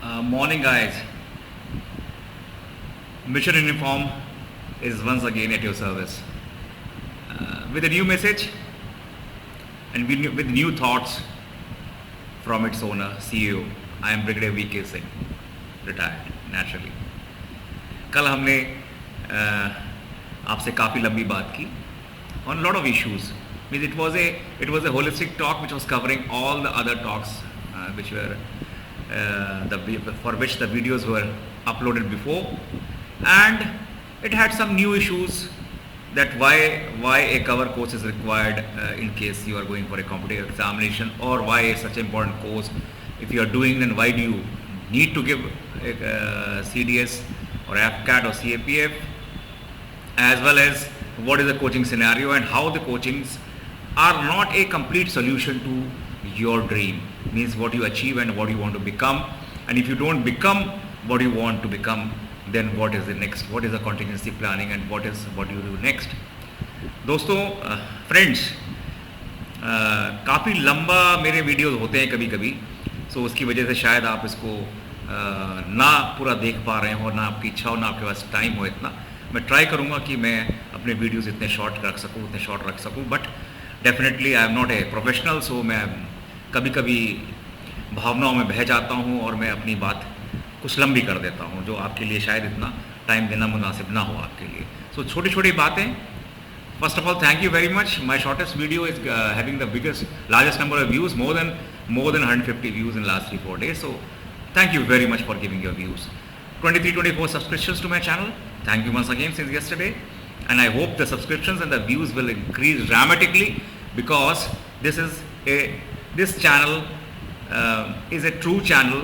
Morning, guys. Mission Uniform is once again at your service with a new message and with new thoughts from its owner, CEO. I am Brigadier V.K. Singh, retired naturally. कल हमने आपसे काफ़ी लंबी बात की on a lot of issues. It was a holistic talk which was covering all the other talks which were for which the videos were uploaded before, and it had some new issues that why a cover course is required in case you are going for a competitive examination, or why such an important course if you are doing, then why do you need to give CDS or AFCAT or CAPF, as well as what is the coaching scenario and how the coachings are not a complete solution to your dream, means what you achieve and what you want to become, and if you don't become what you want to become, then what is the next, what is the contingency planning and what you do next. दोस्तों, friends, काफ़ी लंबा मेरे videos होते हैं कभी कभी, सो उसकी वजह से शायद आप इसको ना पूरा देख पा रहे हो, ना आपकी इच्छा हो, ना आपके पास टाइम हो इतना. मैं ट्राई करूँगा कि मैं अपने वीडियोस इतने शॉर्ट रख सकूँ, but definitely I am not a professional, so मैं कभी कभी भावनाओं में बह जाता हूँ और मैं अपनी बात कुछ लंबी कर देता हूँ, जो आपके लिए शायद इतना टाइम देना मुनासिब ना हो आपके लिए. सो छोटी छोटी बातें. First of all, thank you very much. My shortest video is having the largest number of views, more than 150 views in last 3-4 days. So thank you very much for giving your views. 23-24 subscriptions to my channel. Thank you once again since yesterday, and I hope the subscriptions and the views will increase dramatically, because this channel is a true channel,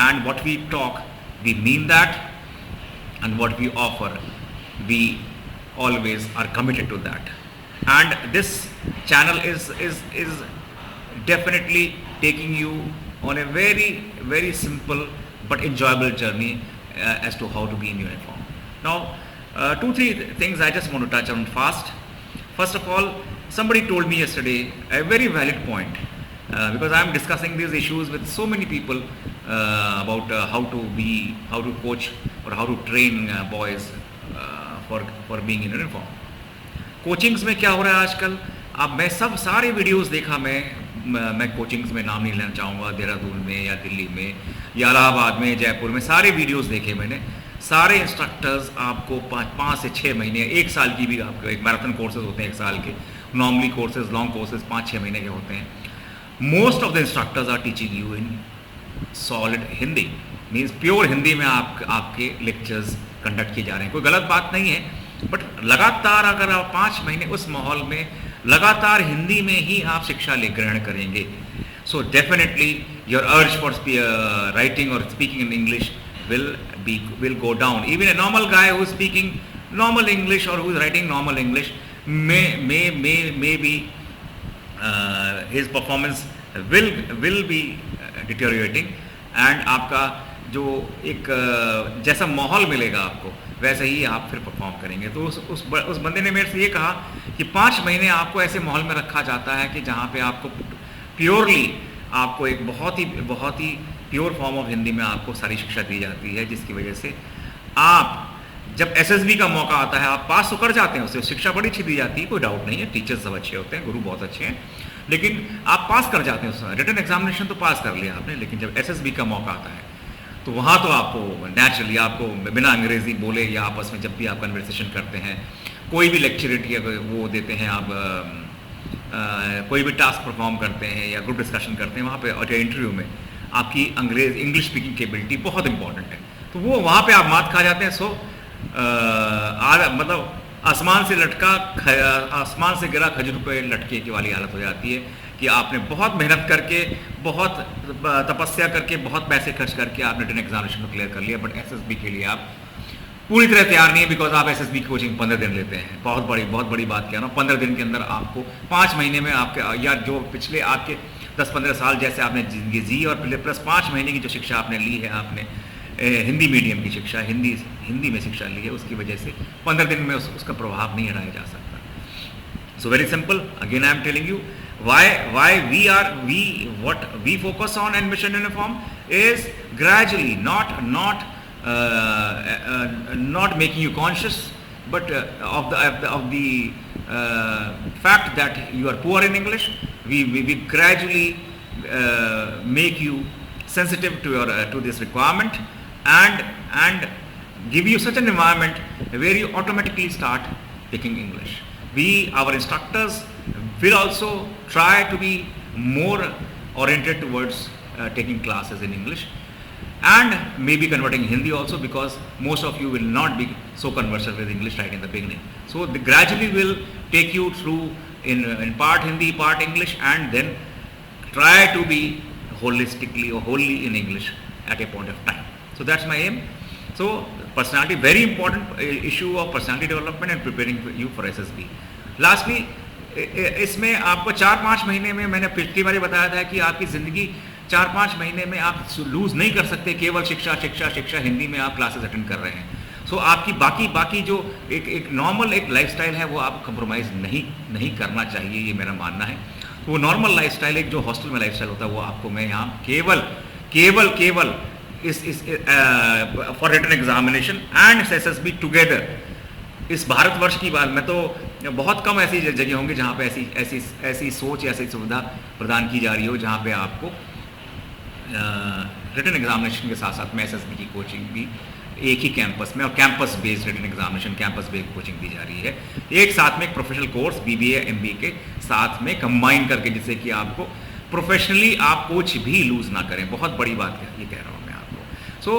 and what we talk, we mean that, and what we offer, we always are committed to that. And this channel is definitely taking you on a very, very simple but enjoyable journey as to how to be in uniform. Now, 2-3 things I just want to touch on fast. First of all, somebody told me yesterday a very valid point, because I am discussing these issues with so many people about how to coach or how to train boys for being in uniform. Coachings में क्या हो रहा है आजकल? अब मैं सारे videos देखा, मैं कोचिंग्स में नाम नहीं लेना चाहूँगा, देहरादून में या दिल्ली में या इलाहाबाद में, जयपुर में, सारे वीडियोस देखे मैंने. सारे इंस्ट्रक्टर्स आपको 5 से 6 महीने, 1 साल की भी आपको एक मैराथन कोर्सेज होते हैं, 1 साल के. नॉर्मली कोर्सेज, लॉन्ग कोर्सेज 5-6 महीने के होते हैं. Most of the instructors are teaching you in solid Hindi, means pure Hindi में आपके लेक्चर्स कंडक्ट किए जा रहे हैं. कोई गलत बात नहीं है, बट लगातार अगर आप 5 महीने उस माहौल में लगातार हिंदी में ही आप शिक्षा ग्रहण करेंगे, so definitely your urge for writing और speaking in English will go down. Even a normal guy who is speaking normal English or who is writing normal English may be his performance will be deteriorating, and आपका जो एक जैसा माहौल मिलेगा आपको, वैसे ही आप फिर परफॉर्म करेंगे. तो उस बंदे ने मेरे से ये कहा कि 5 महीने आपको ऐसे माहौल में रखा जाता है कि जहाँ पे आपको प्योरली आपको एक बहुत ही प्योर फॉर्म ऑफ हिंदी में आपको सारी शिक्षा दी जाती है, जिसकी वजह से आप जब SSB का मौका आता है, आप पास तो कर जाते हैं, उससे शिक्षा बड़ी अच्छी दी जाती है, कोई डाउट नहीं है, टीचर्स सब अच्छे होते हैं, गुरु बहुत अच्छे हैं, लेकिन आप पास कर जाते हैं. उसमें रिटन एग्जामिनेशन तो पास कर लिया आपने, लेकिन जब SSB का मौका आता है तो वहाँ तो आपको नेचुरली आपको बिना अंग्रेज़ी बोले या आपस में जब भी आप कन्वर्सेशन करते हैं, कोई भी लेक्चरिटी वो देते हैं, आप कोई भी टास्क परफॉर्म करते हैं या ग्रुप डिस्कशन करते हैं, वहाँ पे और इंटरव्यू में आपकी इंग्लिश स्पीकिंग कैपेबिलिटी बहुत इंपॉर्टेंट है. तो वो वहाँ पे आप मात खा जाते हैं. सो मतलब आसमान से गिरा खजूर पे लटके की वाली हालत हो जाती है कि आपने बहुत मेहनत करके, बहुत तपस्या करके, बहुत पैसे खर्च करके आपने रिटन एग्जामिनेशन को क्लियर कर लिया, बट SSB के लिए आप पूरी तरह तैयार नहीं है, बिकॉज आप SSB की कोचिंग 15 दिन लेते हैं. बहुत बड़ी बात क्या ना, 15 दिन के अंदर आपको 5 महीने में आपके या जो पिछले आपके 10-15 साल जैसे आपने जिंदगी जी, और प्लस 5 महीने की जो शिक्षा आपने ली है, आपने हिंदी मीडियम की शिक्षा, हिंदी में शिक्षा ली है, उसकी वजह से 15 दिन में उसका प्रभाव नहीं हटाया जा सकता. So very simple, again I am telling you, What we focus on in mission uniform is gradually, not making you conscious, but of the fact that you are poor in English. We gradually make you sensitive to your to this requirement, and give you such an environment where you automatically start taking English. Our instructors will also try to be more oriented towards taking classes in English, and maybe converting Hindi also, because most of you will not be so conversant with English right in the beginning. So they gradually will take you through in part Hindi, part English, and then try to be holistically or wholly in English at a point of time. So that's my aim. So personality, very important issue of personality development and preparing you for SSB. Lastly, इसमें आपको 4-5 महीने में, मैंने पिछली बार बताया था कि आपकी ज़िंदगी 4-5 महीने में आप लूज़ नहीं कर सकते केवल शिक्षा हिंदी में आप क्लासेस अटेंड कर रहे हैं. सो आपकी बाकी जो एक नॉर्मल एक लाइफस्टाइल है वो आप कंप्रोमाइज़ नहीं करना चाहिए, ये मेरा मानना है. वो नॉर्मल लाइफस्टाइल, एक जो हॉस्टल में लाइफस्टाइल होता है, वो आपको मैं यहाँ केवल इस for written examination and SSB together, इस भारतवर्ष की बात में तो बहुत कम ऐसी जगह होंगी जहाँ पे ऐसी सोच या ऐसी सुविधा प्रदान की जा रही हो, जहाँ पे आपको रिटन एग्जामिनेशन के साथ साथ में SSB की कोचिंग भी एक ही कैंपस में, और campus based written examination, campus based coaching दी जा रही है, एक साथ में एक प्रोफेशनल कोर्स BBA MBA के साथ में कंबाइन करके, जिससे कि आपको प्रोफेशनली आप कुछ भी लूज़ ना करें. बहुत बड़ी बात है, ये कह रहा हूँ मैं आपको. सो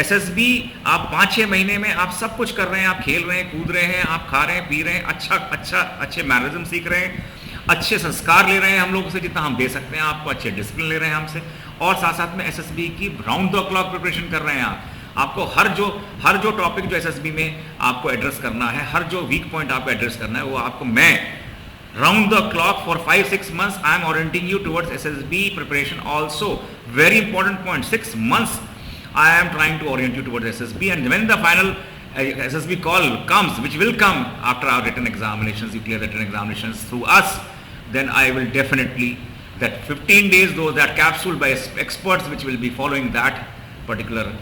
SSB आप 5-6 महीने में आप सब कुछ कर रहे हैं, आप खेल रहे हैं, कूद रहे हैं, आप खा रहे हैं, पी रहे हैं, अच्छे मैनरिज्म सीख रहे हैं, अच्छे संस्कार ले रहे हैं हम लोगों से जितना हम दे सकते हैं, आपको अच्छे डिसिप्लिन ले रहे हैं हमसे, और साथ में SSB की राउंड द क्लॉक प्रिपरेशन कर रहे हैं. आपको हर जो टॉपिक जो SSB में आपको एड्रेस करना है, हर जो वीक पॉइंट आपको एड्रेस करना है, वो आपको मैं round the clock for 5-6 months I am orienting you towards SSB preparation also. Very important point, 6 months I am trying to orient you towards SSB, and when the final SSB call comes, which will come after our written examinations, you clear the written examinations through us, then I will definitely, that 15 days, that capsule by experts which will be following that particular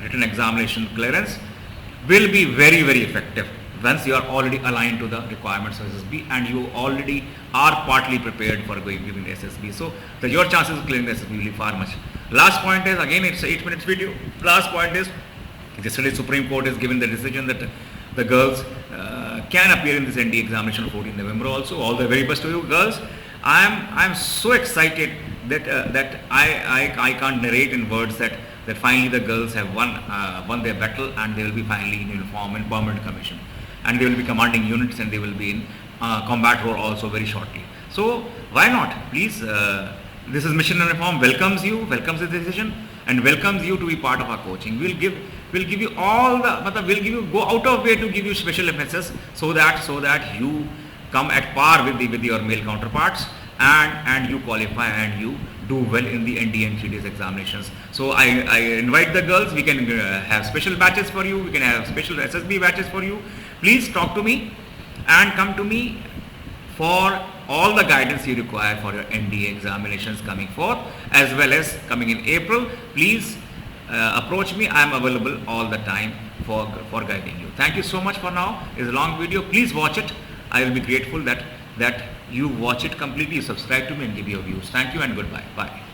written examination clearance will be very, very effective once you are already aligned to the requirements of SSB and you already are partly prepared for giving the SSB. So your chances of clearing the SSB will be far much. Last point is, again it's 8 minutes video. Last point is, yesterday Supreme Court has given the decision that the girls can appear in this ND examination on 14 November also. All the very best to you girls. I am so excited that I can't narrate in words that finally the girls have won their battle, and they will be finally in uniform and permanent commission, and they will be commanding units, and they will be in combat role also very shortly. So why not? Please, this is Mission Uniform welcomes the decision, and welcomes you to be part of our coaching. We'll give you go out of way to give you special emphasis so that you come at par with your male counterparts, and you qualify and you do well in the ND and 3 days examinations. So I invite the girls. We can have special batches for you. We can have special SSB batches for you. Please talk to me and come to me for all the guidance you require for your NDA examinations coming forth, as well as coming in April. Please approach me. I am available all the time for guiding you. Thank you so much for now. It's a long video. Please watch it. I will be grateful that you watch it completely, subscribe to me and give your views. Thank you and goodbye. Bye.